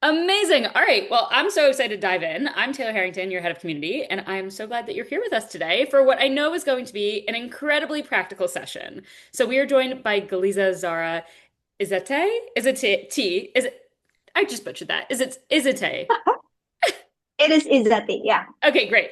Amazing. All right. Well, I'm so excited to dive in. I'm Taylor Harrington, your head of community, and I'm so glad that you're here with us today for what I know is going to be an incredibly practical session. So we are joined by Ghalizha Zara Izzaty. Is it T? Is it? I just butchered that. Is it It is Izzaty, yeah. Okay, great.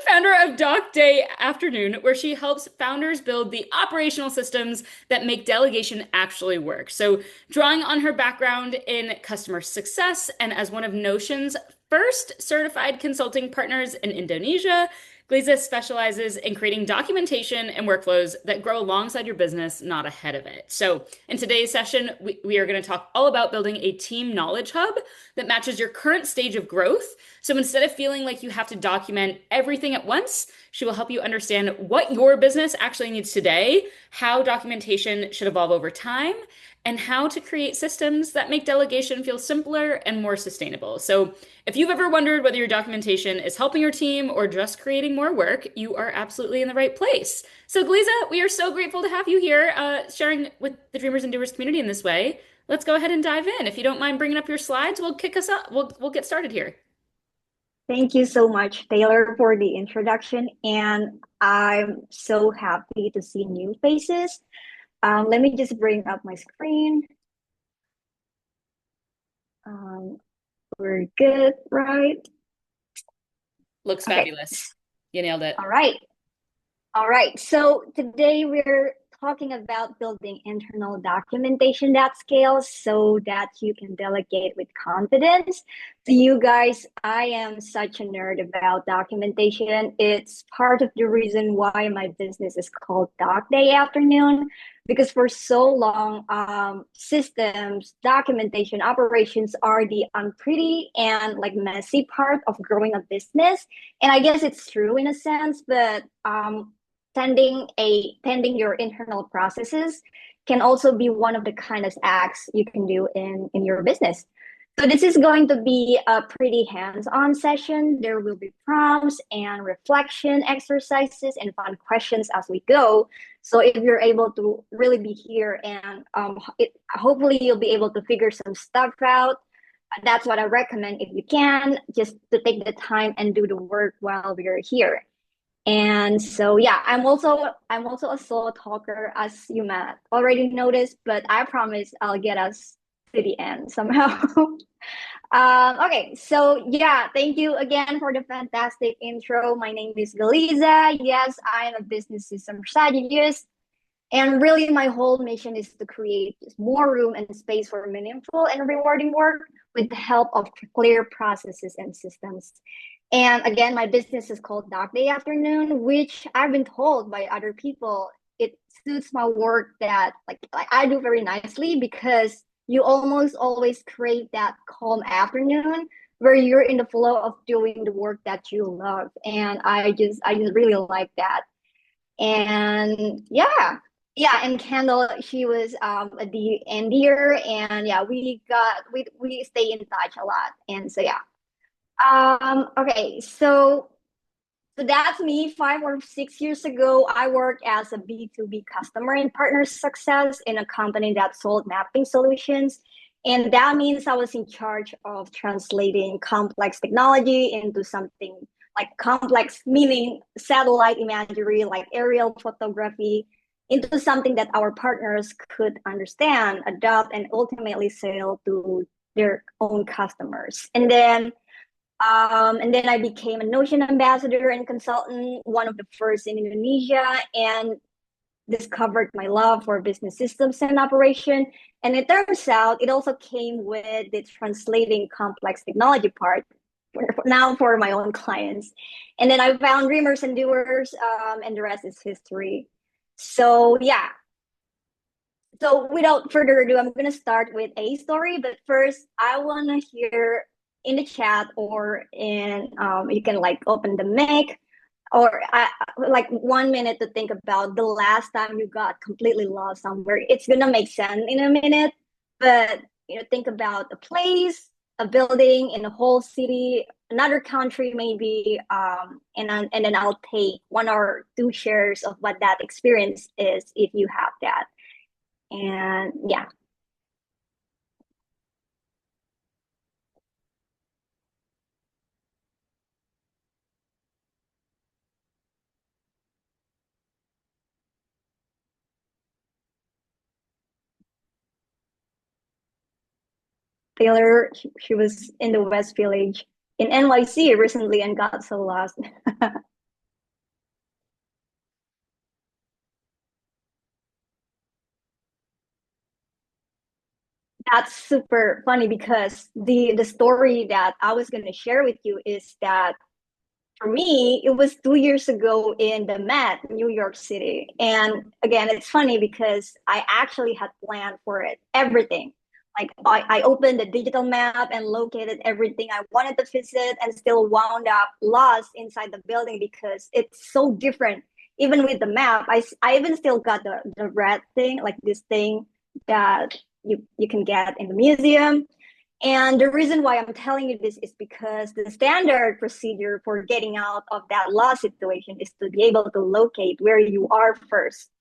Founder of Doc Day Afternoon, where she helps founders build the operational systems that make delegation actually work. So, drawing on her background in customer success and as one of Notion's first certified consulting partners in Indonesia, Gliza specializes in creating documentation and workflows that grow alongside your business, not ahead of it. So, in today's session, we are going to talk all about building a team knowledge hub that matches your current stage of growth. So, instead of feeling like you have to document everything at once, she will help you understand what your business actually needs today, how documentation should evolve over time, and how to create systems that make delegation feel simpler and more sustainable. So, if you've ever wondered whether your documentation is helping your team or just creating more work, you are absolutely in the right place. So, Gliza, we are so grateful to have you here, sharing with the Dreamers and Doers community in this way. Let's go ahead and dive in. If you don't mind bringing up your slides, we'll kick us up. We'll get started here. Thank you so much, Taylor, for the introduction. And I'm so happy to see new faces. Let me just bring up my screen. Um, we're good, right? Looks Okay. fabulous. You nailed it. All right. All right. So today we're talking about building internal documentation that scales so that you can delegate with confidence. To you guys, I am such a nerd about documentation. It's part of the reason why my business is called Doc Day Afternoon, because for so long, systems, documentation, operations are the unpretty and like messy part of growing a business. And I guess it's true in a sense, but tending your internal processes can also be one of the kindest acts you can do in your business. So this is going to be a pretty hands-on session. There will be prompts and reflection exercises and fun questions as we go. So if you're able to really be here and hopefully you'll be able to figure some stuff out. That's what I recommend if you can, just to take the time and do the work while we're here. And so yeah, I'm also a solo talker, as you might already noticed, but I promise I'll get us to the end somehow. Okay, so yeah, thank you again for the fantastic intro. My name is Ghalizha. Yes, I am a business system strategist. And really, my whole mission is to create more room and space for meaningful and rewarding work with the help of clear processes and systems. And again, my business is called Doc Day Afternoon, which I've been told by other people it suits my work that like I do very nicely because you almost always create that calm afternoon where you're in the flow of doing the work that you love. And I just really like that. And yeah, and Kendall, she was the endier, and yeah, we stay in touch a lot, and so yeah. Okay, so that's me. 5 or 6 years ago, I worked as a B2B customer and partner success in a company that sold mapping solutions. And that means I was in charge of translating complex technology into something like complex, meaning satellite imagery, like aerial photography, into something that our partners could understand, adopt, and ultimately sell to their own customers. And then I became a Notion ambassador and consultant, one of the first in Indonesia, and discovered my love for business systems and operation. And it turns out it also came with the translating complex technology part now for my own clients. And then I found dreamers and doers, and the rest is history. So yeah. So without further ado, I'm gonna start with a story. But first, I wanna hear in the chat or in you can like open the mic or like 1 minute to think about the last time you got completely lost somewhere. It's gonna make sense in a minute, but think about a place, a building in a whole city, another country maybe, and then I'll take 1 or 2 shares of what that experience is if you have that. And yeah. Taylor, she was in the West Village in NYC recently and got so lost. That's super funny because the story that I was going to share with you is that for me, it was 2 years ago in the Met, New York City. And again, it's funny because I actually had planned for it, everything. Like I opened the digital map and located everything I wanted to visit and still wound up lost inside the building because it's so different. Even with the map, I even still got the red thing, like this thing that you can get in the museum. And the reason why I'm telling you this is because the standard procedure for getting out of that loss situation is to be able to locate where you are first.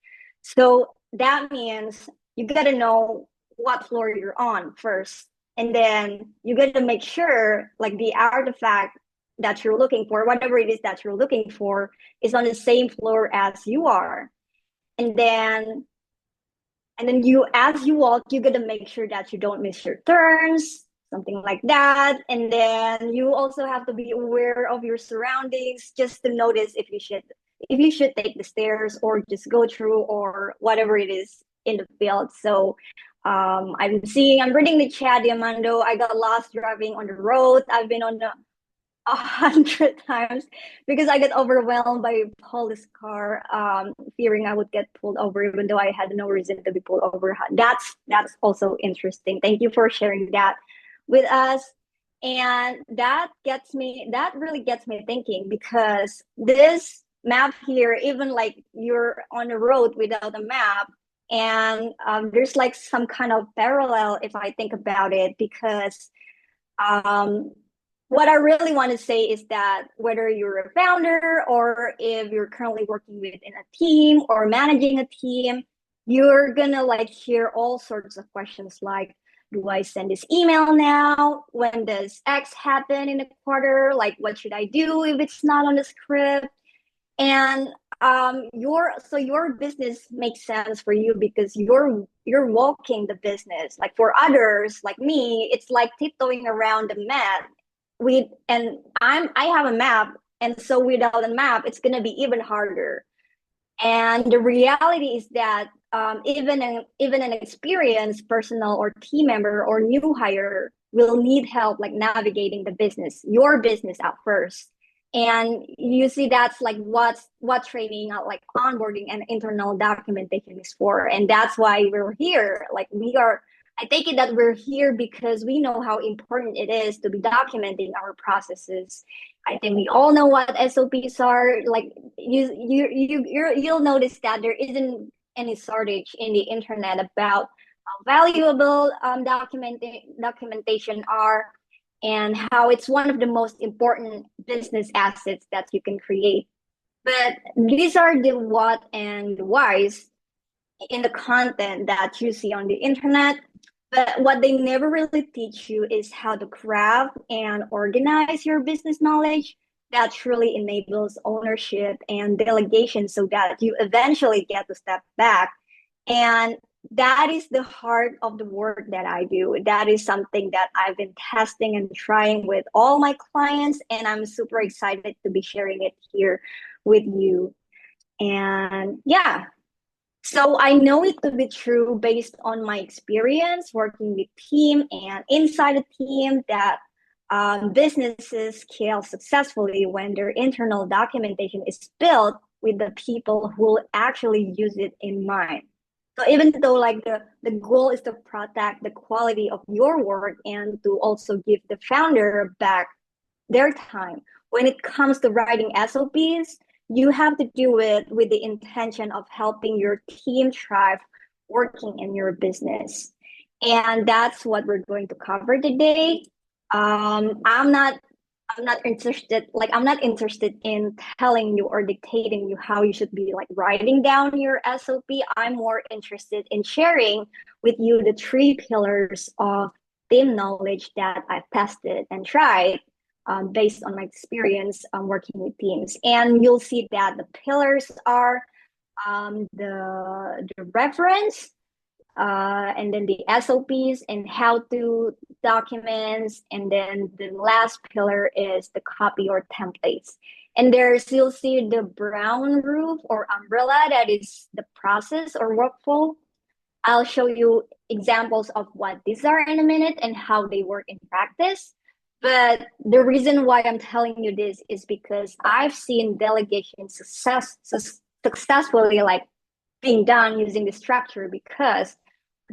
So that means you got to know what floor you're on first. And then you got to make sure like the artifact that you're looking for, whatever it is that you're looking for, is on the same floor as you are. And then you as you walk, you gotta make sure that you don't miss your turns, something like that. And then you also have to be aware of your surroundings just to notice if you should take the stairs or just go through or whatever it is in the field. So I'm reading the chat, Diamando. I got lost driving on the road. I've been on the 100 times because I get overwhelmed by police car, fearing I would get pulled over, even though I had no reason to be pulled over. That's also interesting. Thank you for sharing that with us. And that really gets me thinking because this map here, even like you're on the road without a map, and there's like some kind of parallel if I think about it because um, what I really want to say is that whether you're a founder or if you're currently working within a team or managing a team, you're gonna like hear all sorts of questions like, do I send this email now? When does X happen in a quarter? Like, what should I do if it's not on the script? And your business makes sense for you because you're walking the business. Like for others like me, it's like tiptoeing around the map. I have a map, and so without a map it's going to be even harder. And the reality is that even an experienced personal or team member or new hire will need help like navigating the business, your business at first. And you see that's like what training like onboarding and internal documentation is for. And that's why we're here. Like we are I take it that we're here because we know how important it is to be documenting our processes. I think we all know what SOPs are. Like you'll notice that there isn't any shortage in the internet about how valuable documentation are and how it's one of the most important business assets that you can create. But these are the what and whys in the content that you see on the internet. But what they never really teach you is how to craft and organize your business knowledge that truly enables ownership and delegation so that you eventually get to step back. And that is the heart of the work that I do. That is something that I've been testing and trying with all my clients. And I'm super excited to be sharing it here with you. And yeah, so I know it to be true based on my experience working with team and inside a team that businesses scale successfully when their internal documentation is built with the people who actually use it in mind. So even though like the goal is to protect the quality of your work and to also give the founder back their time. When it comes to writing SOPs, you have to do it with the intention of helping your team thrive working in your business. And that's what we're going to cover today. I'm not interested in telling you or dictating you how you should be like writing down your SOP. I'm more interested in sharing with you the three pillars of team knowledge that I've tested and tried based on my experience working with teams. And you'll see that the pillars are the reference, and then the SOPs and how to documents, and then the last pillar is the copy or templates. And there's, you'll see the brown roof or umbrella, that is the process or workflow. I'll show you examples of what these are in a minute and how they work in practice. But the reason why I'm telling you this is because I've seen delegation successfully like being done using the structure, because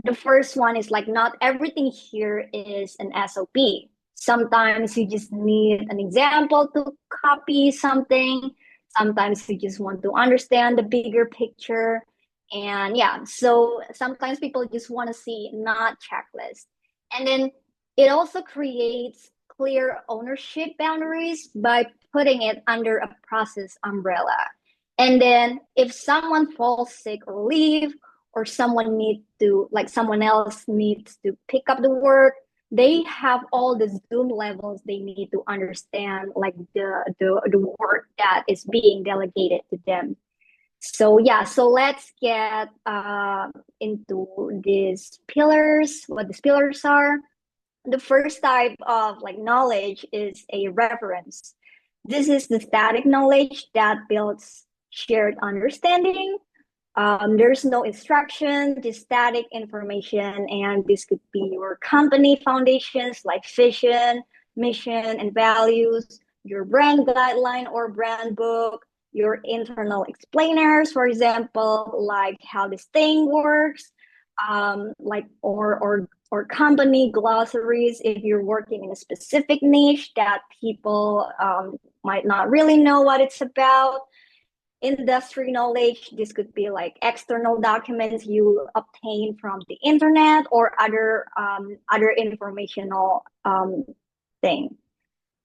the first one is like not everything here is an SOP. Sometimes you just need an example to copy something. Sometimes you just want to understand the bigger picture. And yeah, so sometimes people just want to see not checklist. And then it also creates clear ownership boundaries by putting it under a process umbrella. And then if someone falls sick or leave, or someone else needs to pick up the work, they have all the Zoom levels they need to understand like the work that is being delegated to them. So yeah, so let's get into these pillars, what these pillars are. The first type of like knowledge is a reference. This is the static knowledge that builds shared understanding. There's no instruction, just static information, and this could be your company foundations like vision, mission, and values, your brand guideline or brand book, your internal explainers, for example, like how this thing works, like or company glossaries if you're working in a specific niche that people might not really know what it's about. Industry knowledge, this could be like external documents you obtain from the internet or other informational thing.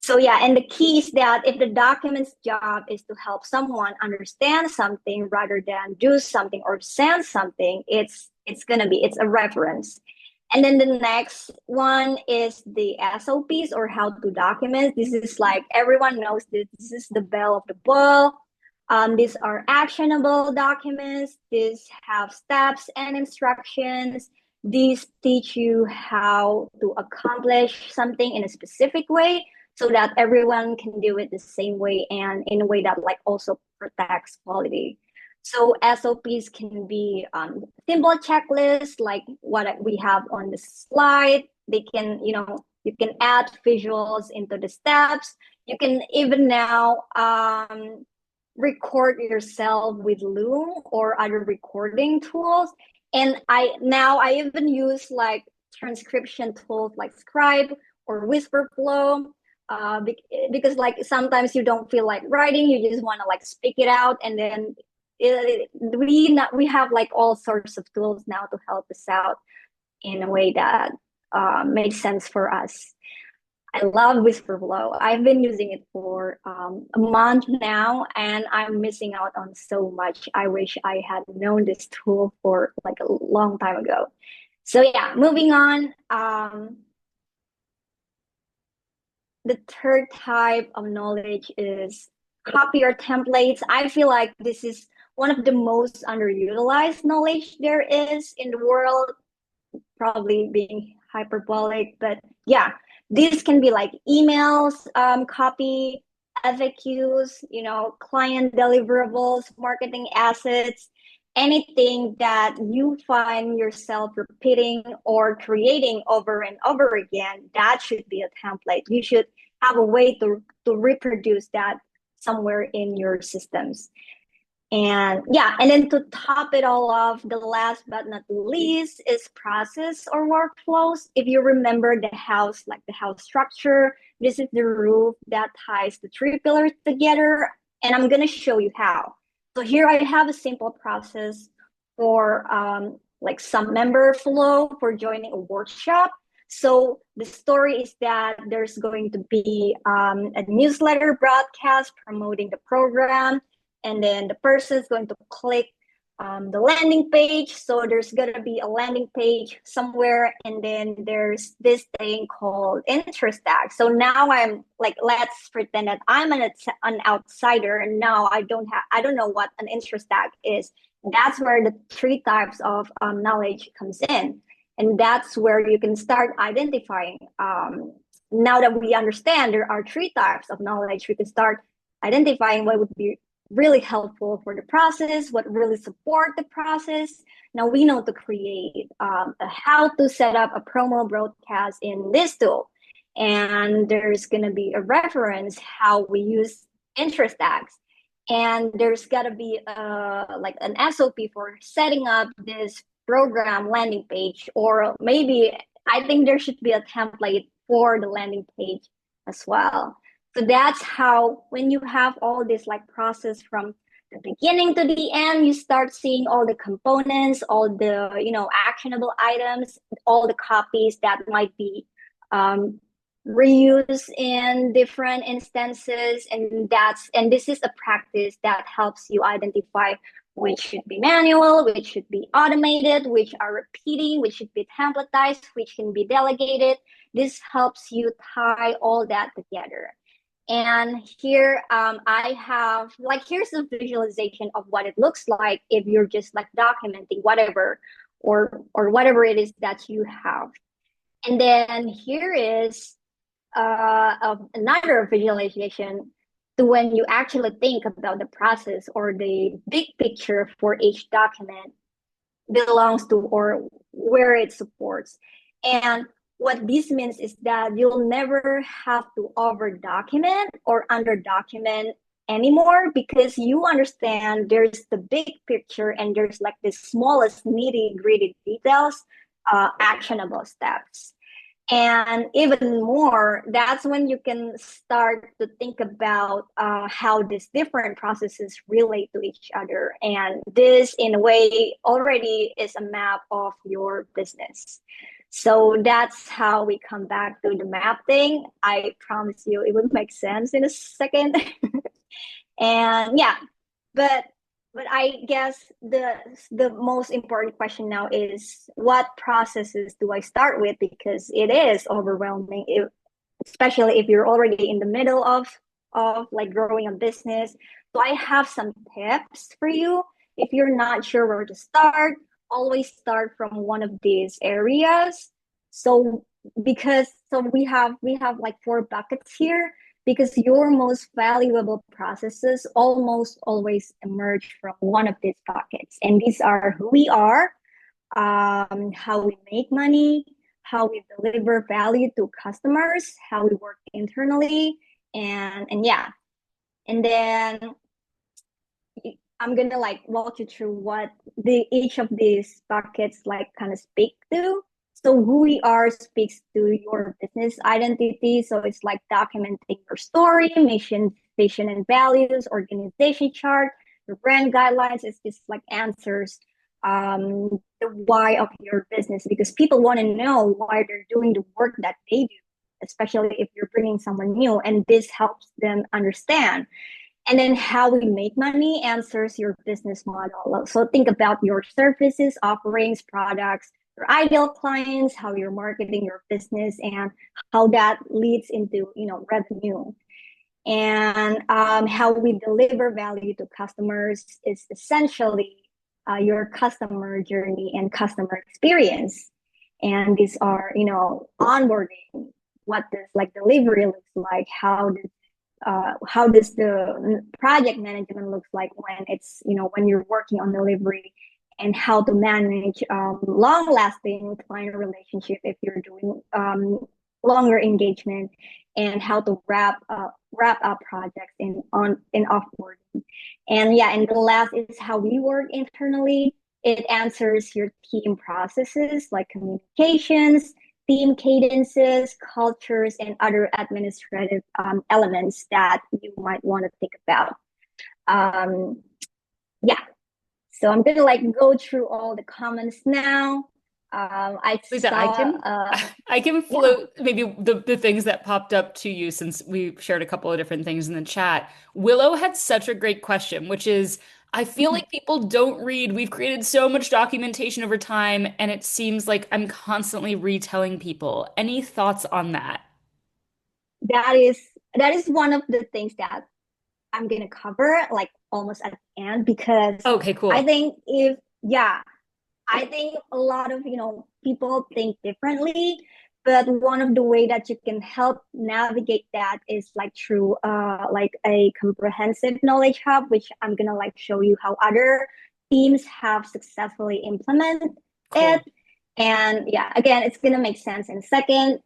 So yeah, and the key is that if the document's job is to help someone understand something rather than do something or send something, it's a reference. And then the next one is the SOPs or how to document. This is like everyone knows this is the bell of the ball. These are actionable documents. These have steps and instructions. These teach you how to accomplish something in a specific way so that everyone can do it the same way and in a way that like also protects quality. So SOPs can be simple checklists like what we have on the slide. They can, you can add visuals into the steps. You can even now record yourself with Loom or other recording tools. And I even use like transcription tools like Scribe or Whisperflow, because like sometimes you don't feel like writing, you just want to like speak it out, and then we have like all sorts of tools now to help us out in a way that makes sense for us. I love Whisperflow. I've been using it for a month now, and I'm missing out on so much. I wish I had known this tool for like a long time ago. So yeah, moving on. The third type of knowledge is copy or templates. I feel like this is one of the most underutilized knowledge there is in the world, probably being hyperbolic, but yeah, these can be like emails, copy, FAQs, client deliverables, marketing assets, anything that you find yourself repeating or creating over and over again. That should be a template. You should have a way to reproduce that somewhere in your systems. And yeah, and then to top it all off, the last but not least is process or workflows. If you remember the house, like the house structure, this is the roof that ties the three pillars together. And I'm going to show you how. So here I have a simple process for like some member flow for joining a workshop. So the story is that there's going to be a newsletter broadcast promoting the program, and then the person is going to click the landing page. So there's going to be a landing page somewhere, and then there's this thing called interest tag. So now I'm like, let's pretend that I'm an outsider, and now I don't know what an interest tag is. That's where the three types of knowledge comes in. And that's where you can start identifying. Now that we understand there are three types of knowledge, we can start identifying what would be really helpful for the process, what really support the process. Now we know to create how to set up a promo broadcast in this tool. And there's going to be a reference how we use interest tags. And there's got to be like an SOP for setting up this program landing page, or maybe I think there should be a template for the landing page as well. So that's how, when you have all this like process from the beginning to the end, you start seeing all the components, all the actionable items, all the copies that might be um, reused in different instances, and this is a practice that helps you identify which should be manual, which should be automated, which are repeating, which should be templatized, which can be delegated. This helps you tie all that together. And here I have like, here's a visualization of what it looks like if you're just like documenting whatever or whatever it is that you have. And then here is another visualization to when you actually think about the process or the big picture for each document belongs to or where it supports. And what this means is that you'll never have to over document or under document anymore, because you understand there's the big picture and there's like the smallest nitty gritty details, actionable steps. And even more, that's when you can start to think about how these different processes relate to each other. And this, in a way, already is a map of your business. So that's how we come back to the map thing. I promise you it will make sense in a second. And yeah, but I guess the most important question now is, what processes do I start with? Because it is overwhelming, especially if you're already in the middle of like growing a business. So I have some tips for you. If you're not sure where to start, always start from one of these areas. So we have like four buckets here, because your most valuable processes almost always emerge from one of these buckets. And these are who we are, how we make money, how we deliver value to customers, how we work internally, and yeah. And then I'm gonna like walk you through what the each of these buckets like kind of speak to. So who we are speaks to your business identity. So it's like documenting your story, mission, vision, and values, organization chart, your brand guidelines. It's just like answers the why of your business, because people want to know why they're doing the work that they do, especially if you're bringing someone new, and this helps them understand. And then how we make money answers your business model. So think about your services, offerings, products, your ideal clients, how you're marketing your business, and how that leads into revenue. And how we deliver value to customers is essentially your customer journey and customer experience. And these are onboarding, what does like delivery looks like, how does the project management looks like when it's when you're working on delivery, and how to manage long lasting client relationship if you're doing longer engagement, and how to wrap up projects in offboarding. And yeah, and the last is how we work internally. It answers your team processes like communications, team cadences, cultures, and other administrative elements that you might want to think about. Yeah, so I'm gonna like go through all the comments now. I Lisa, saw, I can yeah. float maybe the things that popped up to you since we shared a couple of different things in the chat. Willow had such a great question, which is, I feel like people don't read. We've created so much documentation over time, and it seems like I'm constantly retelling people. Any thoughts on that? that is that is one of the things that I'm gonna cover like almost at the end, because Okay, I cool. think if yeah, I think a lot of, people think differently, but one of the way that you can help navigate that is like through like a comprehensive knowledge hub, which I'm gonna like show you how other teams have successfully implemented it. Cool. And yeah, again, it's gonna make sense in a second,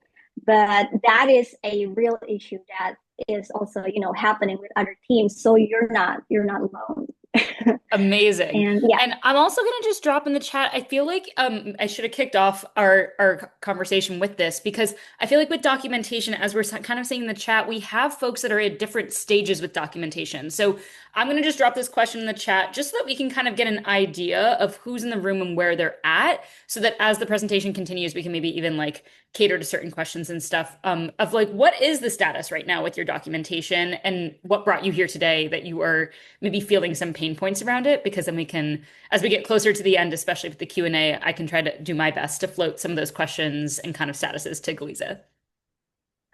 but that is a real issue that is also, happening with other teams. So you're not alone. Amazing. And yeah. And I'm also going to just drop in the chat. I feel like I should have kicked off our conversation with this because I feel like with documentation, as we're kind of saying in the chat, we have folks that are at different stages with documentation. So I'm going to just drop this question in the chat just so that we can kind of get an idea of who's in the room and where they're at, so that as the presentation continues, we can maybe even like cater to certain questions and stuff of like what is the status right now with your documentation and what brought you here today that you are maybe feeling some pain points around it, because then we can, as we get closer to the end, especially with the Q&A, I can try to do my best to float some of those questions and kind of statuses to Ghalizha.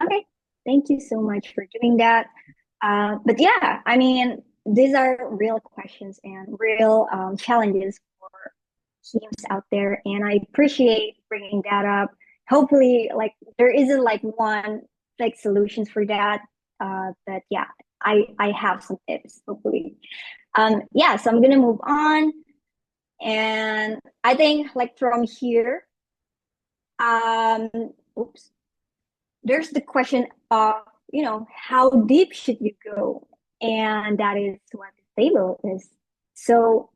Okay, thank you so much for doing that. But yeah, I mean, these are real questions and real challenges for teams out there, and I appreciate bringing that up. Hopefully, like there isn't like one like solutions for that. But yeah, I have some tips. Hopefully, yeah. So I'm gonna move on, and I think like from here, um, oops, there's the question of, how deep should you go? And that is what the table is. So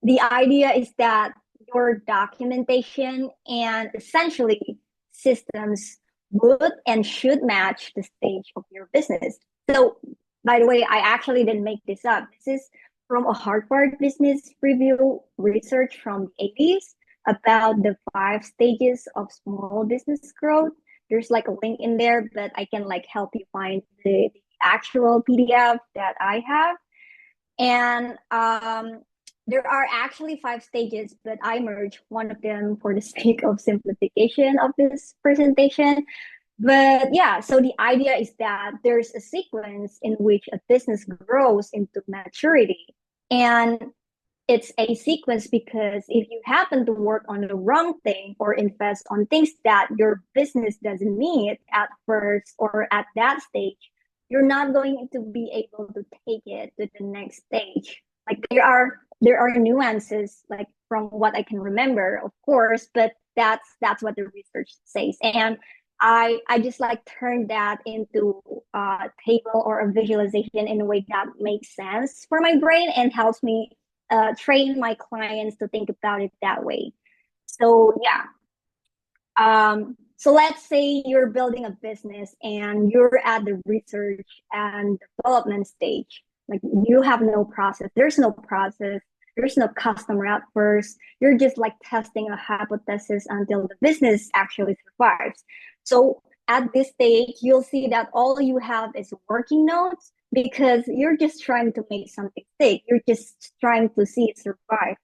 the idea is that your documentation and essentially systems would and should match the stage of your business. So, by the way, I actually didn't make this up. This is from a Harvard Business Review research from the 80s about the 5 stages of small business growth. There's like a link in there, but I can like help you find the actual PDF that I have. And there are actually 5 stages, but I merged one of them for the sake of simplification of this presentation. But yeah, so the idea is that there's a sequence in which a business grows into maturity. And it's a sequence because if you happen to work on the wrong thing or invest on things that your business doesn't need at first or at that stage, you're not going to be able to take it to the next stage. Like there are nuances, like from what I can remember, of course, but that's what the research says. And I just like turn that into a table or a visualization in a way that makes sense for my brain and helps me train my clients to think about it that way. So yeah. So let's say you're building a business and you're at the research and development stage. Like you have no process. There's no process. There's no customer at first. You're just like testing a hypothesis until the business actually survives. So at this stage, you'll see that all you have is working notes because you're just trying to make something stick. You're just trying to see it survive.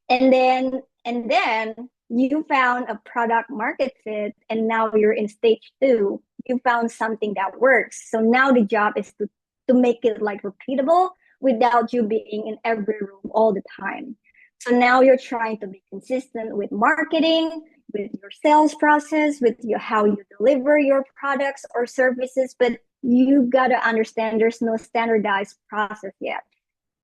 And then you found a product market fit and now you're in stage 2. You found something that works. So now the job is to make it like repeatable without you being in every room all the time. So now you're trying to be consistent with marketing, with your sales process, with how you deliver your products or services, but you got to understand there's no standardized process yet.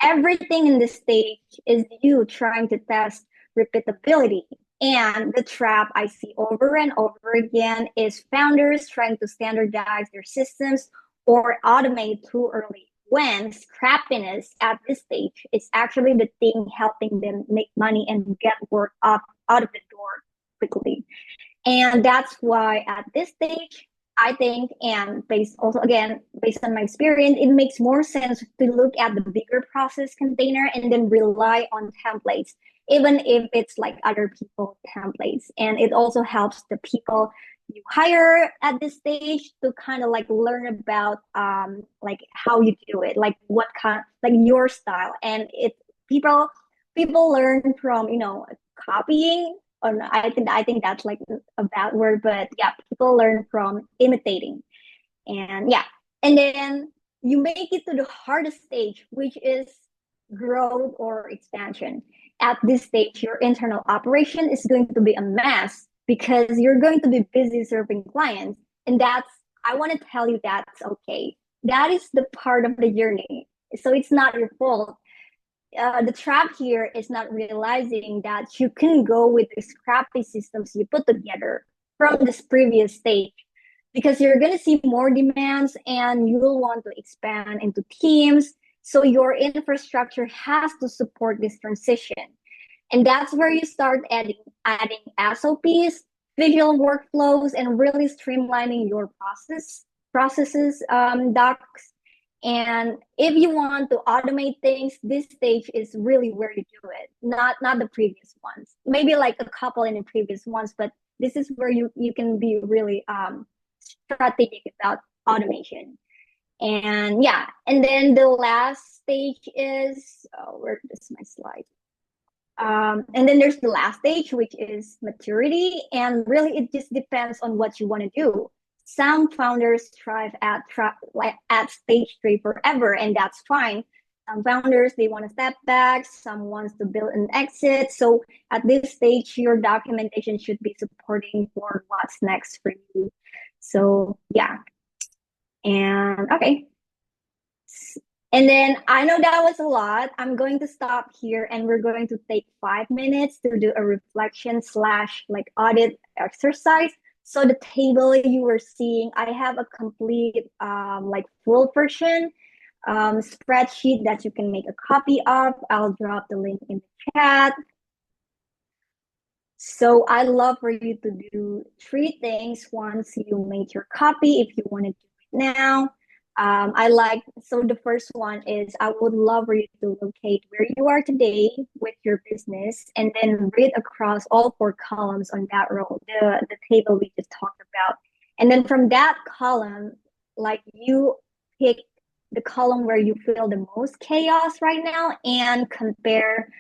Everything in this stage is you trying to test repeatability. And the trap I see over and over again is founders trying to standardize their systems or automate too early, when scrappiness at this stage is actually the thing helping them make money and get work up out of the door quickly. And that's why at this stage, I think, and based also again, based on my experience, it makes more sense to look at the bigger process container and then rely on templates, even if it's like other people templates. And it also helps the people you hire at this stage to kind of like learn about like how you do it, like what kind, like your style. And it people learn from, copying. Or I think that's like a bad word, but yeah, people learn from imitating. And yeah, and then you make it to the hardest stage, which is growth or expansion. at this stage, your internal operation is going to be a mess because you're going to be busy serving clients. And I want to tell you that's okay. That is the part of the journey. So it's not your fault. The trap here is not realizing that you can go with the scrappy systems you put together from this previous stage because you're going to see more demands and you'll want to expand into teams. So your infrastructure has to support this transition. And that's where you start adding SOPs, visual workflows, and really streamlining your processes, docs. And if you want to automate things, this stage is really where you do it, not the previous ones. Maybe like a couple in the previous ones, but this is where you can be really strategic about automation. And yeah, and then the last stage is where is my slide? And then there's the last stage, which is maturity. And really, it just depends on what you want to do. Some founders thrive like at stage 3 forever, and that's fine. Some founders, they want to step back. Some wants to build an exit. So at this stage, your documentation should be supporting for what's next for you. So yeah. And okay. And then I know that was a lot. I'm going to stop here and we're going to take 5 minutes to do a reflection slash like audit exercise. So the table you were seeing, I have a complete like full version spreadsheet that you can make a copy of. I'll drop the link in the chat. So I love for you to do 3 things once you make your copy if you want to do it now. So the first one is I would love for you to locate where you are today with your business and then read across all 4 columns on that row, the table we just talked about. And then from that column, like you pick the column where you feel the most chaos right now and compare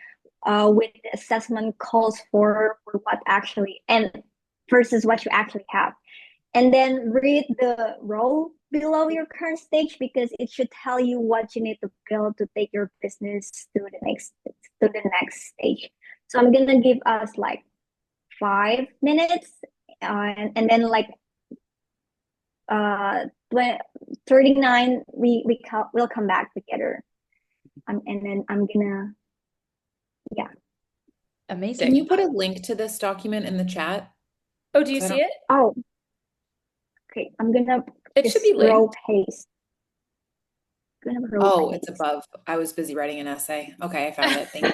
with the assessment calls for what actually and versus what you actually have. And then read the row below your current stage because it should tell you what you need to build to take your business to the next stage. So I'm gonna give us like 5 minutes, and then like 39 we'll come back together. And then I'm gonna yeah. Amazing. Can you put a link to this document in the chat? Oh, do you see it? Oh, okay. I'm gonna It should be row linked. paste. Oh, it's above. I was busy writing an essay. Okay, I found it. Thank you.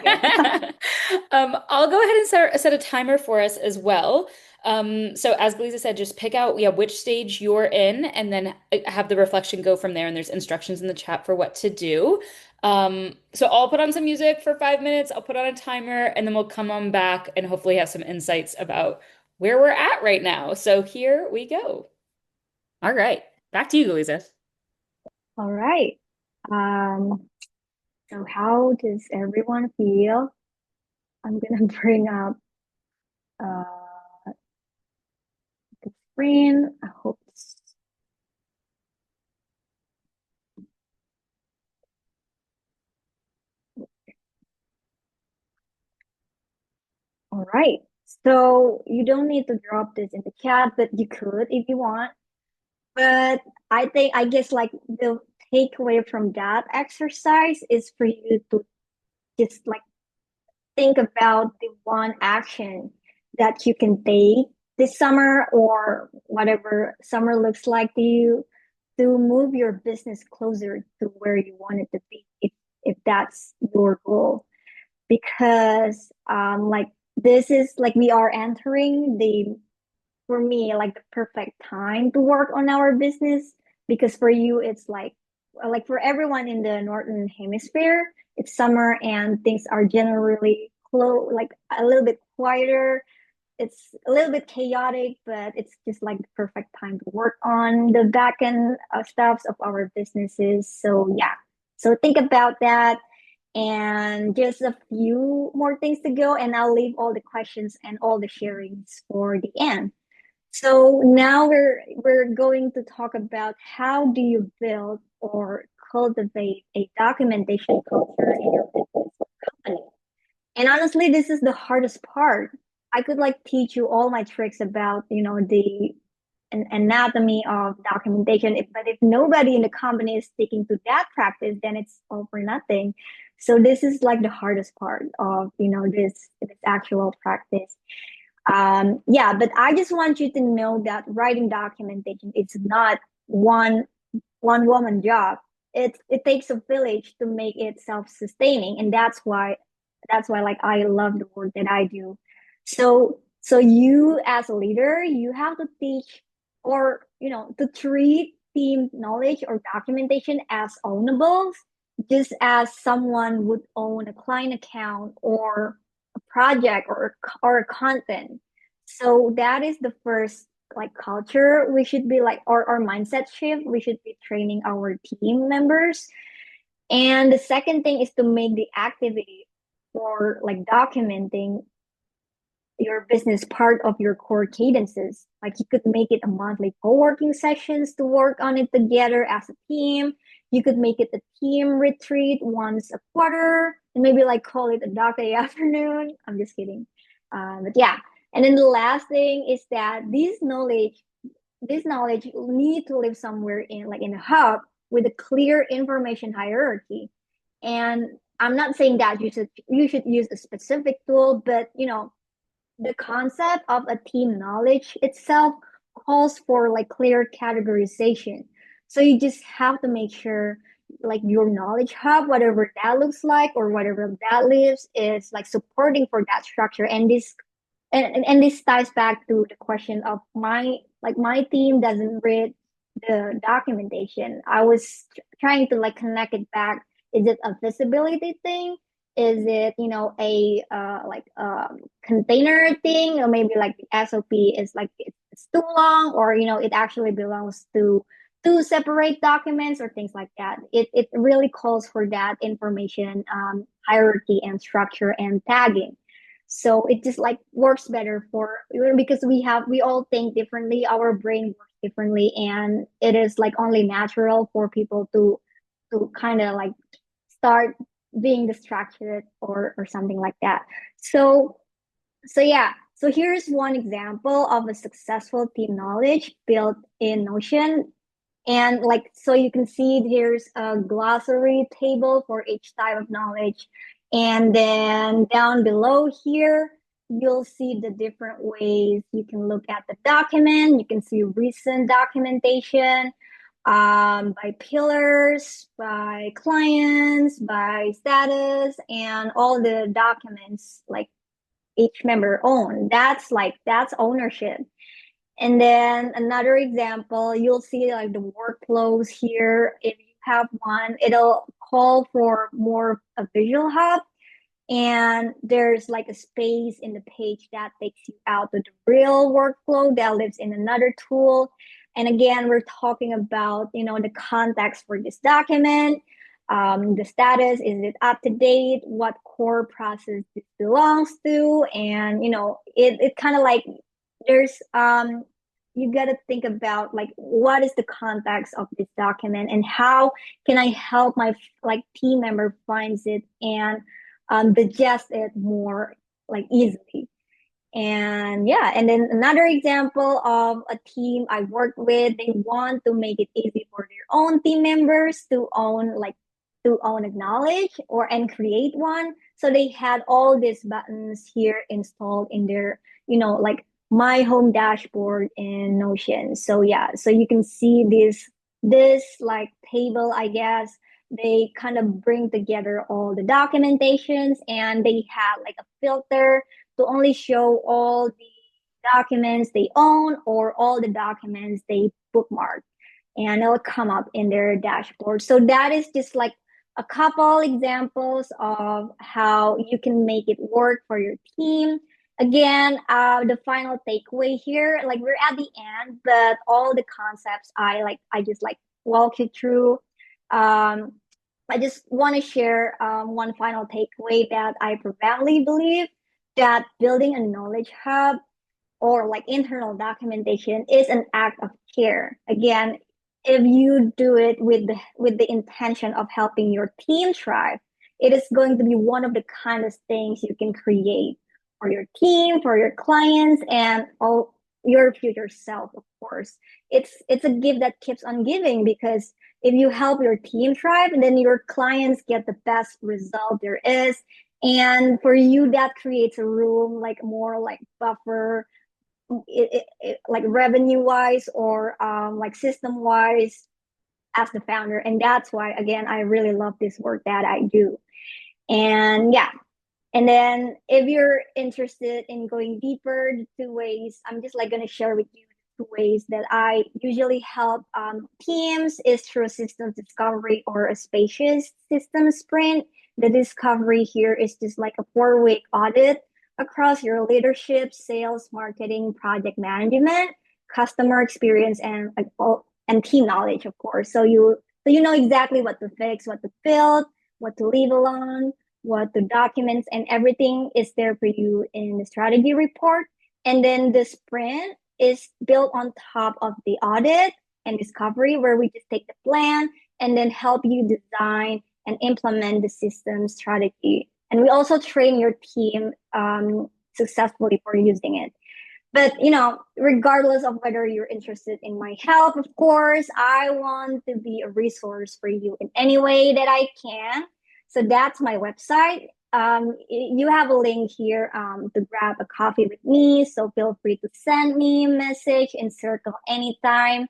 I'll go ahead and set a timer for us as well. So as Ghalizha said, just pick out which stage you're in and then have the reflection go from there. And there's instructions in the chat for what to do. So I'll put on some music for 5 minutes. I'll put on a timer and then we'll come on back and hopefully have some insights about where we're at right now. So here we go. All right, back to you, Ghalizha. All right. So how does everyone feel? I'm gonna bring up the screen. I hope it's all right. So you don't need to drop this in the chat, but you could if you want. But I guess like the takeaway from that exercise is for you to just like think about the one action that you can take this summer or whatever summer looks like to you to move your business closer to where you want it to be if that's your goal. Because like this is like we are entering the for me like the perfect time to work on our business because for you it's like for everyone in the northern hemisphere it's summer and things are generally like a little bit quieter. It's a little bit chaotic, but it's just like the perfect time to work on the back end stuffs of our businesses. So yeah, so think about that and just a few more things to go and I'll leave all the questions and all the sharings for the end. So now we're going to talk about how do you build or cultivate a documentation culture in your business or company. And honestly, this is the hardest part. I could like teach you all my tricks about, the anatomy of documentation. But if nobody in the company is sticking to that practice, then it's all for nothing. So this is like the hardest part of, this actual practice. Yeah, but I just want you to know that writing documentation, it's not one woman job. It takes a village to make it self-sustaining, and that's why like I love the work that I do. So you as a leader, you have to teach, or to treat team knowledge or documentation as ownables, just as someone would own a client account or a project or a content. So that is the first like culture we should be like, or our mindset shift we should be training our team members. And the second thing is to make the activity for like documenting your business part of your core cadences. Like you could make it a monthly co-working sessions to work on it together as a team. You could make it a team retreat once a quarter, and maybe like call it a doc day afternoon. I'm just kidding. But yeah. And then the last thing is that this knowledge need to live somewhere in a hub with a clear information hierarchy. And I'm not saying that you should use a specific tool, but the concept of a team knowledge itself calls for like clear categorization. So you just have to make sure like your knowledge hub, whatever that looks like or whatever that lives, is like supporting for that structure. And this ties back to the question of my team doesn't read the documentation. I was trying to like connect it back. Is it a visibility thing? Is it a container thing, or maybe like the SOP is like it's too long, or it actually belongs to two separate documents or things like that. It really calls for that information hierarchy and structure and tagging. So it just like works better for, because we all think differently, our brain works differently, and it is like only natural for people to kind of like start being distracted or something like that. So yeah, so here's one example of a successful team knowledge built in Notion. And like, so you can see there's a glossary table for each type of knowledge. And then down below here, you'll see the different ways you can look at the document. You can see recent documentation, by pillars, by clients, by status, and all the documents like each member own. That's ownership. And then another example, you'll see like the workflows here. If you have one, it'll call for more a visual hub. And there's like a space in the page that takes you out to the real workflow that lives in another tool. And again, we're talking about, the context for this document, the status, is it up to date, what core process this belongs to, and, it kind of like there's you got to think about like what is the context of this document and how can I help my like team member finds it and digest it more like easily. And yeah, and then another example of a team I worked with, they want to make it easy for their own team members to own acknowledge or and create one. So they had all these buttons here installed in their, like my home dashboard in Notion. So yeah, so you can see this like table, I guess. They kind of bring together all the documentations, and they have like a filter to only show all the documents they own or all the documents they bookmark, and it'll come up in their dashboard. So that is just like a couple examples of how you can make it work for your team. Again, the final takeaway here, like we're at the end, but all the concepts I just like walk you through. Um, I just want to share one final takeaway that I profoundly believe that building a knowledge hub or like internal documentation is an act of care. Again, if you do it with the intention of helping your team thrive, it is going to be one of the kindest things you can create for your team, for your clients, and all your future self, of course. It's a gift that keeps on giving, because if you help your team thrive, then your clients get the best result there is. And for you, that creates a room like more like buffer, like revenue wise, or like system wise, as the founder. And that's why, again, I really love this work that I do. And yeah, and then if you're interested in going deeper, the two ways, I'm just like going to share with you the two ways that I usually help teams is through systems discovery or a spacious system sprint. The discovery here is just like a 4-week audit across your leadership, sales, marketing, project management, customer experience, and like all, and team knowledge, of course. So you know exactly what to fix, what to build, what to leave alone, what the documents and everything is there for you in the strategy report. And then the sprint is built on top of the audit and discovery, where we just take the plan and then help you design and implement the system strategy. And we also train your team successfully for using it. But regardless of whether you're interested in my help, of course, I want to be a resource for you in any way that I can. So that's my website. You have a link here to grab a coffee with me. So feel free to send me a message in Circle anytime.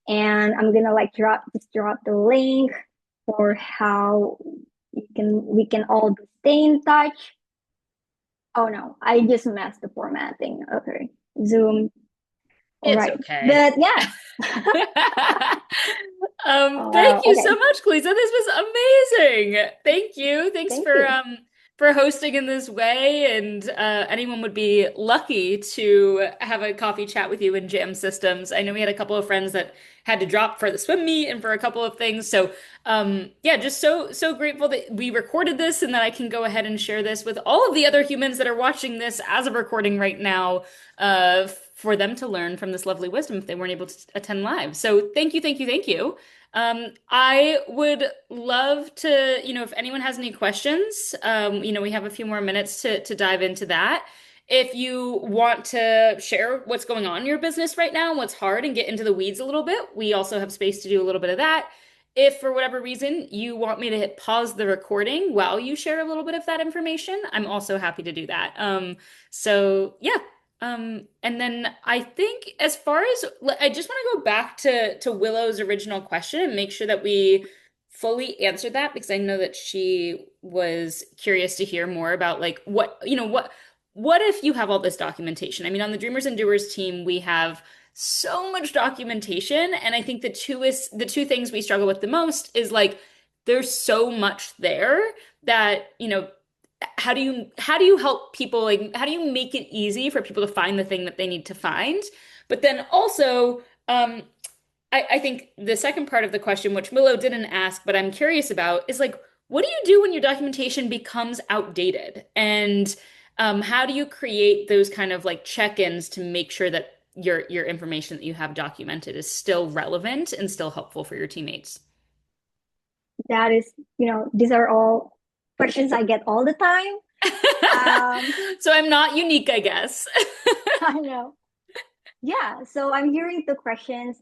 And I'm gonna like drop the link for how we can all stay in touch. Oh no, I just messed the formatting. Okay. Zoom. All It's right. okay. But yeah. Thank you so Okay. much, Ghalizha. This was amazing. Thank you. Thanks Thank you. for hosting in this way. And anyone would be lucky to have a coffee chat with you in Jam Systems. I know we had a couple of friends that had to drop for the swim meet and for a couple of things. So yeah, just so grateful that we recorded this and that I can go ahead and share this with all of the other humans that are watching this as a recording right now, for them to learn from this lovely wisdom if they weren't able to attend live. So thank you, thank you, thank you. I would love to, if anyone has any questions, we have a few more minutes to dive into that. If you want to share what's going on in your business right now, what's hard, and get into the weeds a little bit, we also have space to do a little bit of that. If for whatever reason you want me to hit pause the recording while you share a little bit of that information, I'm also happy to do that. So yeah. And then I think as far as I just want to go back to Willow's original question and make sure that we fully answered that, because I know that she was curious to hear more about like what if you have all this documentation? I mean, on the Dreamers and Doers team, we have so much documentation, and I think the two things we struggle with the most is like there's so much there that, how do you help people, like how do you make it easy for people to find the thing that they need to find? But then also, I think the second part of the question, which Willow didn't ask, but I'm curious about, is like, what do you do when your documentation becomes outdated? And how do you create those kind of like check-ins to make sure that your information that you have documented is still relevant and still helpful for your teammates? That is, these are all questions I get all the time. So I'm not unique, I guess. I know. Yeah. So I'm hearing the questions.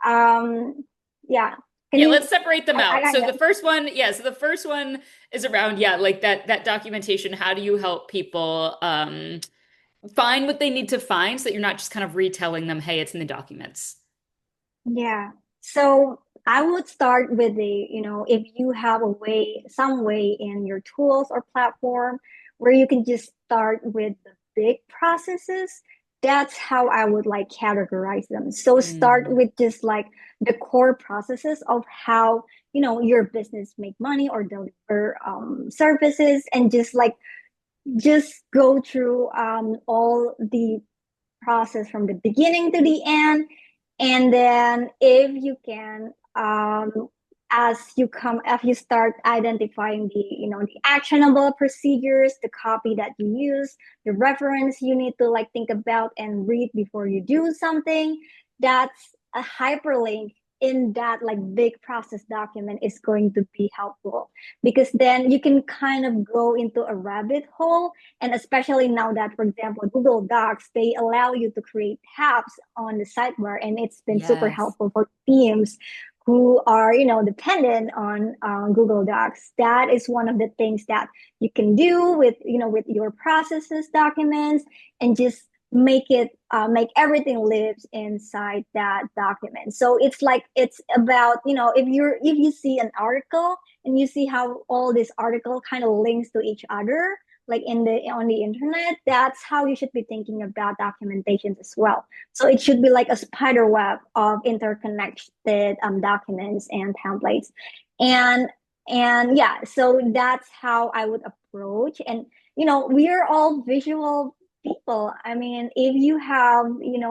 Um, yeah. Can Yeah, you? let's separate them I out. kind So of. the first one is around, yeah, like that documentation. How do you help people find what they need to find so that you're not just kind of retelling them, hey, it's in the documents. Yeah. So I would start with if you have some way in your tools or platform where you can just start with the big processes, that's how I would like categorize them. So start Mm. with just like the core processes of how, your business make money or deliver services, and just go through all the process from the beginning to the end. And then if you can, as you start identifying the actionable procedures, the copy that you use, the reference you need to like think about and read before you do something, that's a hyperlink in that like big process document is going to be helpful, because then you can kind of go into a rabbit hole. And especially now that, for example, Google Docs, they allow you to create tabs on the sidebar, and it's been super Yes. helpful for teams who are, dependent on Google Docs. That is one of the things that you can do with, with your processes documents, and just make everything lives inside that document. So it's like, it's about, if you see an article and you see how all this article kind of links to each other, like on the internet, that's how you should be thinking about documentations as well. So it should be like a spider web of interconnected documents and templates. and and yeah, so that's how I would approach. And we're all visual people. I mean, if you have,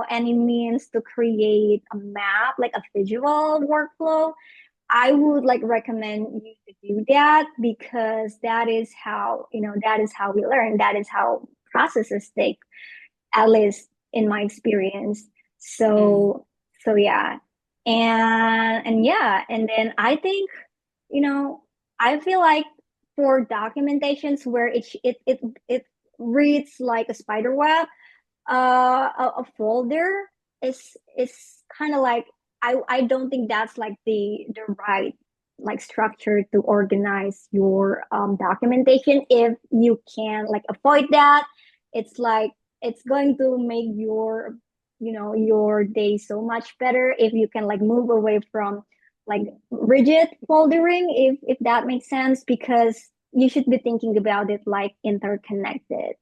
any means to create a map, like a visual workflow, I would like recommend you to do that, because that is how we learn. That is how processes take, at least in my experience. Mm. So yeah. And yeah, and then I think, you know, I feel like for documentations where it reads like a spider web, a folder is kind of like, I don't think that's like the right like structure to organize your documentation. If you can like avoid that, it's like, it's going to make your day so much better if you can like move away from like rigid foldering, if that makes sense, because you should be thinking about it like interconnected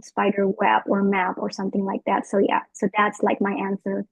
spider web or map or something like that. So yeah, so that's like my answer.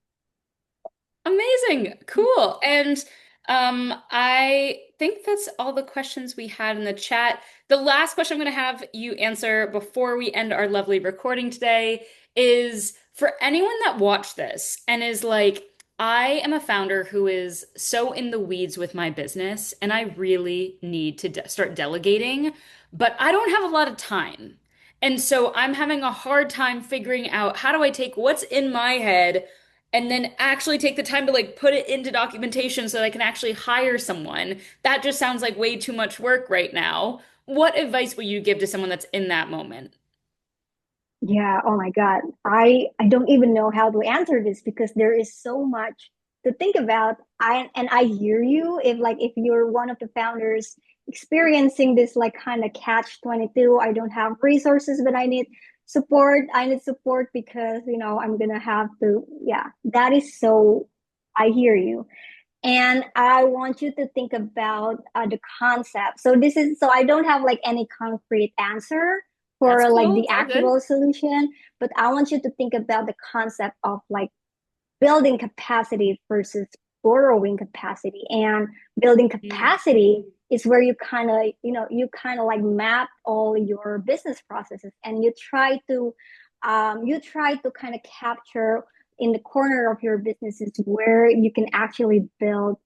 Amazing. Cool. And I think that's all the questions we had in the chat. The last question I'm going to have you answer before we end our lovely recording today is for anyone that watched this and is like, I am a founder who is so in the weeds with my business and I really need to start delegating, but I don't have a lot of time. And so I'm having a hard time figuring out how do I take what's in my head and then actually take the time to like put it into documentation so that I can actually hire someone. That just sounds like way too much work right now. What advice will you give to someone that's in that moment? Yeah, oh my God. I don't even know how to answer this, because there is so much to think about. I hear you, if you're one of the founders experiencing this like kind of catch 22, I don't have resources, but I need support. I need support because, I'm gonna have to, yeah, that is so, I hear you. And I want you to think about the concept. So I don't have like any concrete answer That's for like cool. the It's all good. actual solution, but I want you to think about the concept of like building capacity versus borrowing capacity. And building Mm. capacity is where you kind of like map all your business processes, and you try to kind of capture in the corner of your businesses where you can actually build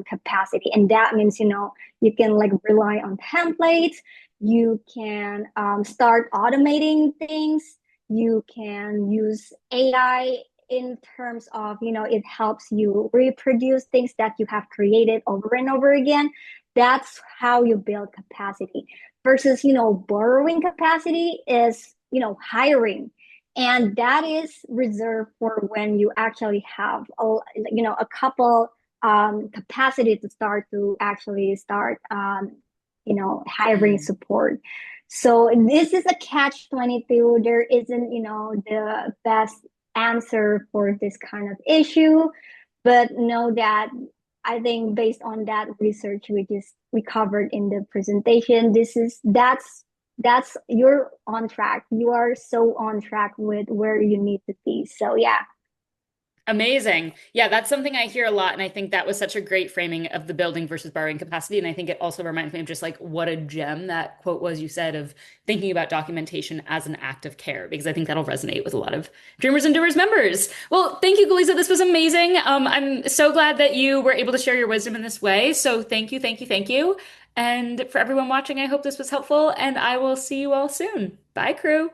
capacity. And that means, you can like rely on templates, you can start automating things, you can use AI in terms of, it helps you reproduce things that you have created over and over again. That's how you build capacity. Versus, borrowing capacity is, hiring. And that is reserved for when you actually have a couple capacity to start to actually start hiring Mm. support. So this is a catch 22. There isn't, the best answer for this kind of issue, but know that I think based on that research we covered in the presentation, that's you're on track. You are so on track with where you need to be. So yeah. Amazing. Yeah, that's something I hear a lot. And I think that was such a great framing of the building versus borrowing capacity. And I think it also reminds me of just like what a gem that quote was you said of thinking about documentation as an act of care, because I think that'll resonate with a lot of Dreamers and Doers members. Well, thank you, Ghalizha. This was amazing. I'm so glad that you were able to share your wisdom in this way. So thank you, thank you, thank you. And for everyone watching, I hope this was helpful, and I will see you all soon. Bye, crew.